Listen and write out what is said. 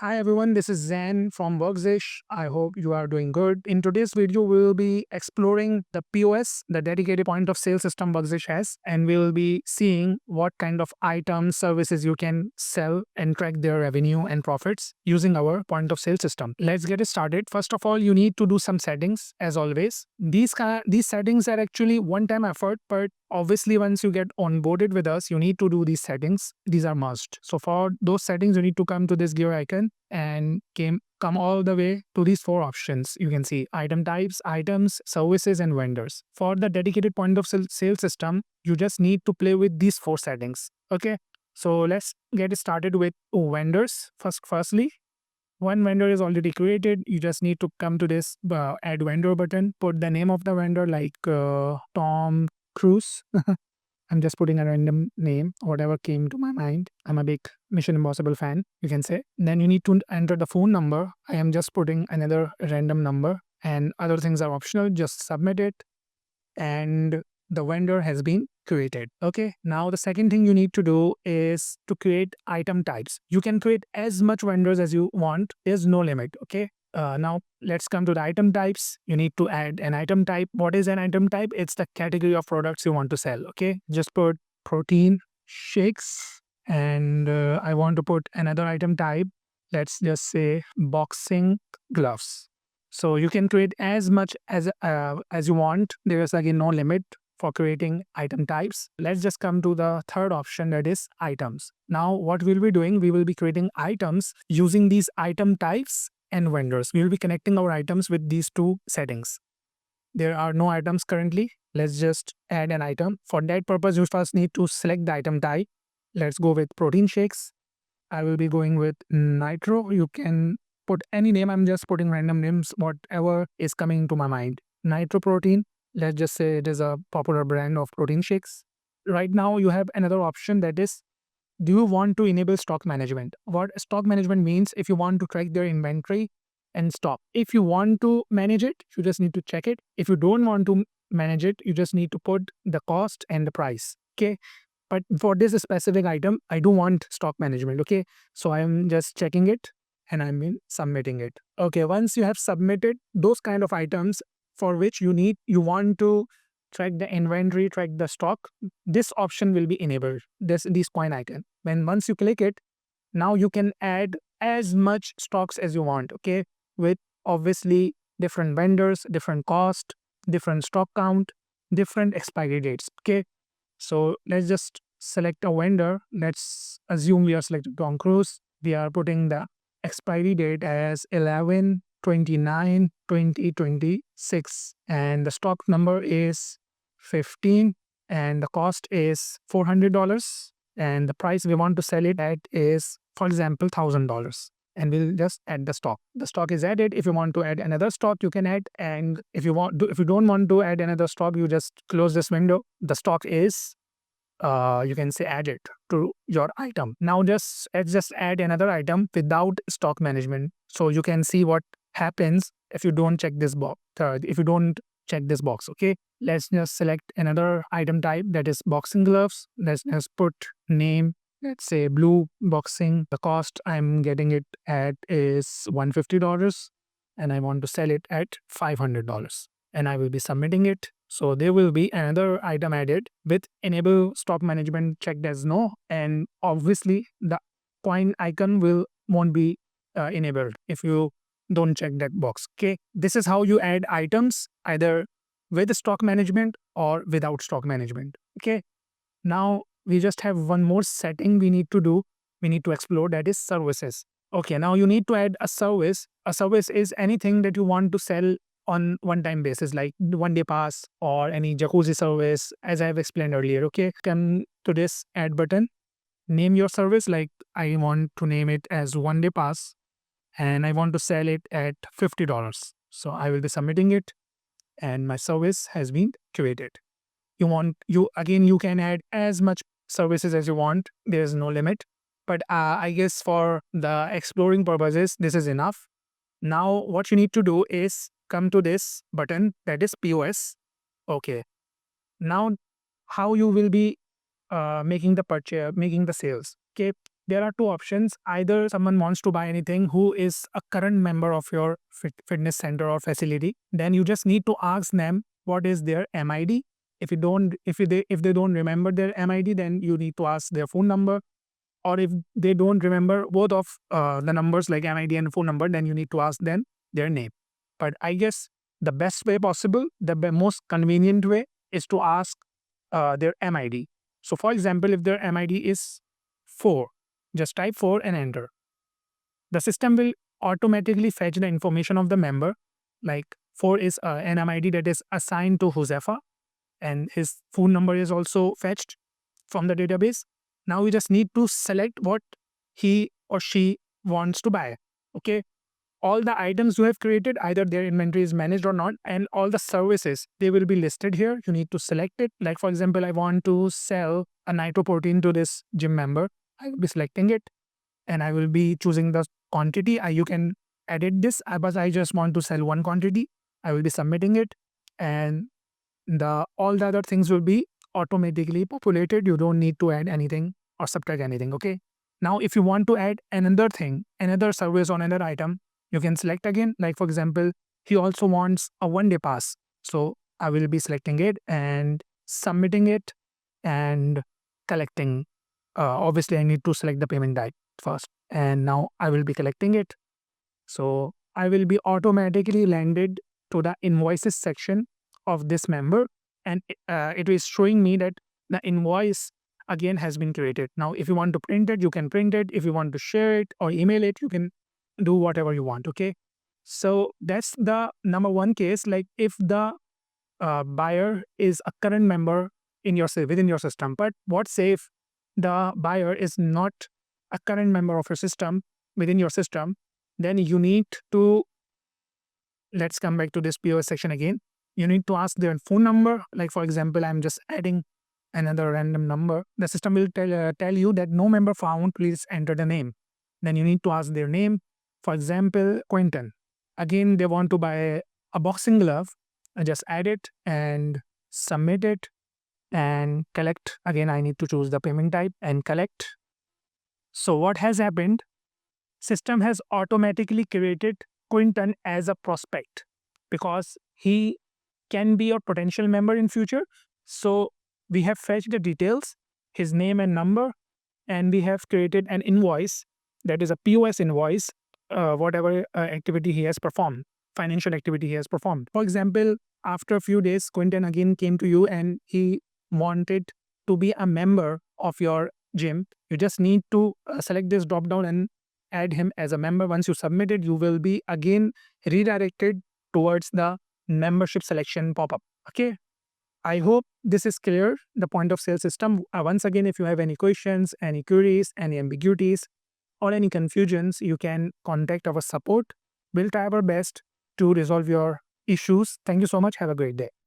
Hi everyone, this is Zen from Workzish. I hope you are doing good. In today's video, we will be exploring the POS, the dedicated point of sale system Workzish has, and we will be seeing what kind of items, services you can sell and track their revenue and profits using our point of sale system. Let's get it started. First of all, you need to do some settings as always. These settings are actually one-time effort, but obviously once you get onboarded with us, you need to do these settings. These are must. So for those settings, you need to come to this gear icon and come all the way to these four options. You can see item types, items, services, and vendors. For the dedicated point of sale system, you just need to play with these four settings. Okay, so let's get started with vendors. Firstly, one vendor is already created. You just need to come to this add vendor button, put the name of the vendor like Tom Cruise. I'm just putting a random name, whatever came to my mind. I'm a big Mission Impossible fan, you can say. Then you need to enter the phone number. I am just putting another random number, and other things are optional. Just submit it, and the vendor has been created. Okay, now the second thing you need to do is to create item types. You can create as much vendors as you want. There's no limit. Okay, now let's come to the item types. You need to add an item type. What is an item type? It's the category of products you want to sell. Okay, just put protein shakes, and I want to put another item type. Let's just say boxing gloves. So you can create as much as you want. There is again no limit for creating item types. Let's just come to the third option, that is items. Now what we'll be doing, we will be creating items using these item types and vendors. We will be connecting our items with these two settings. There are no items currently. Let's just add an item. For that purpose, you first need to select the item type. Let's go with protein shakes. I will be going with nitro. You can put any name. I'm just putting random names, whatever is coming to my mind. Nitro protein. Let's just say it is a popular brand of protein shakes. Right now, you have another option, that is, do you want to enable stock management? What stock management means, if you want to track their inventory and stock. If you want to manage it, you just need to check it. If you don't want to manage it, you just need to put the cost and the price. Okay. But for this specific item, I do want stock management. Okay. So I'm just checking it and I'm submitting it. Okay. Once you have submitted those kind of items for which you want to track the inventory, track the stock, this option will be enabled. This coin icon. Once you click it, now you can add as much stocks as you want. Okay. With obviously different vendors, different cost, different stock count, different expiry dates. Okay. So let's just select a vendor. Let's assume we are selected Tom Cruise. We are putting the expiry date as 11/29/2026, and the stock number is 15, and the cost is $400, and the price we want to sell it at is, for example, $1,000. And we'll just add the stock. The stock is added. If you want to add another stock, you can add. And if you don't want to add another stock, you just close this window. The stock is you can say added to your item. Now let's just add another item without stock management. So you can see what happens if you don't check this box. If you don't check this box. Okay, let's just select another item type, that is boxing gloves. Let's just put name. Let's say blue boxing. The cost I'm getting it at is $150, and I want to sell it at $500, and I will be submitting it. So there will be another item added with enable stock management checked as no, and obviously the coin icon won't be enabled if you don't check that box. Okay, this is how you add items, either with stock management or without stock management. Okay, now we just have one more setting we need to do. We need to explore, that is services. Okay, now you need to add a service. A service is anything that you want to sell on one-time basis, like one-day pass or any jacuzzi service, as I have explained earlier. Okay, come to this add button, name your service. Like I want to name it as one-day pass, and I want to sell it at $50. So I will be submitting it, and my service has been created. You can add as much services as you want. There's no limit. But I guess for the exploring purposes, this is enough. Now what you need to do is come to this button, that is POS. Okay. Now how you will be making the purchase, making the sales. Okay. there are two options. Either someone wants to buy anything who is a current member of your fitness center or facility, then you just need to ask them what is their MID. If they don't remember their MID, then you need to ask their phone number. Or if they don't remember both of the numbers like MID and phone number, then you need to ask them their name. But I guess the best way possible, the most convenient way is to ask their MID. So for example, if their MID is 4, just type 4 and enter. The system will automatically fetch the information of the member. Like 4 is an MID that is assigned to Josefa, and his phone number is also fetched from the database. Now we just need to select what he or she wants to buy. Okay. All the items you have created, either their inventory is managed or not, and all the services, they will be listed here. You need to select it. Like for example, I want to sell a nitro protein to this gym member. I will be selecting it and I will be choosing the quantity. You can edit this, but I just want to sell one quantity. I will be submitting it, and all the other things will be automatically populated. You don't need to add anything or subtract anything. Okay. Now, if you want to add another thing, another service or another item, you can select again. Like for example, he also wants a 1-day pass. So I will be selecting it and submitting it and collecting. Obviously, I need to select the payment type first. And now I will be collecting it. So I will be automatically landed to the invoices section of this member. And it is showing me that the invoice again has been created. Now, if you want to print it, you can print it. If you want to share it or email it, you can do whatever you want. Okay. So that's the number one case. Like if the buyer is a current member within your system, but what if the buyer is not a current member of your system within your system, then you need to, let's come back to this POS section again. You need to ask their phone number. Like for example, I'm just adding another random number. The system will tell you that no member found, please enter the name. Then you need to ask their name. For example, Quentin. Again, they want to buy a boxing glove. I just add it and submit it and collect. Again, I need to choose the payment type and collect. So what has happened? System has automatically created Quentin as a prospect because he can be a potential member in future. So we have fetched the details, his name and number, and we have created an invoice that is a POS invoice, whatever activity he has performed, financial activity he has performed. For example, after a few days, Quentin again came to you and he wanted to be a member of your gym. You just need to select this drop down and add him as a member. Once you submit it, you will be again redirected towards the membership selection pop-up. Okay. I hope this is clear, the point of sale system. Once again, if you have any questions, any queries, any ambiguities, or any confusions, you can contact our support. We'll try our best to resolve your issues. Thank you so much. Have a great day.